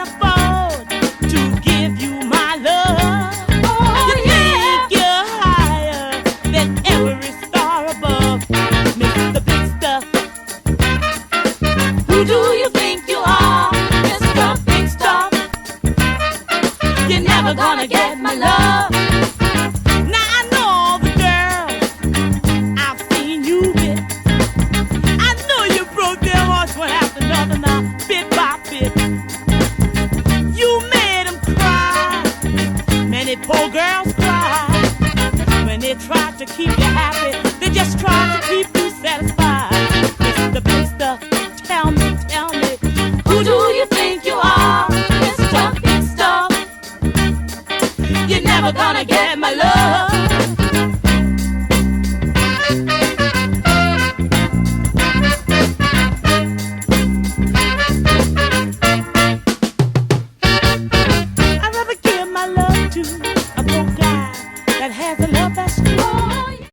afford to give you my love. You think you're higher than every star above, Mr. Big Stuff. Who do you think you are, Mr. Big Stuff? You're never gonna get my love. Now I know all the girls I've seen you with. I know you broke their hearts one after another now, bit by bit. You made them cry. Many poor girls cry. When they try to keep you happy, they just try to keep you satisfied. Mr. Big Stuff, tell me, who do you think you are, Mr. Big Stuff? You're never gonna get my love.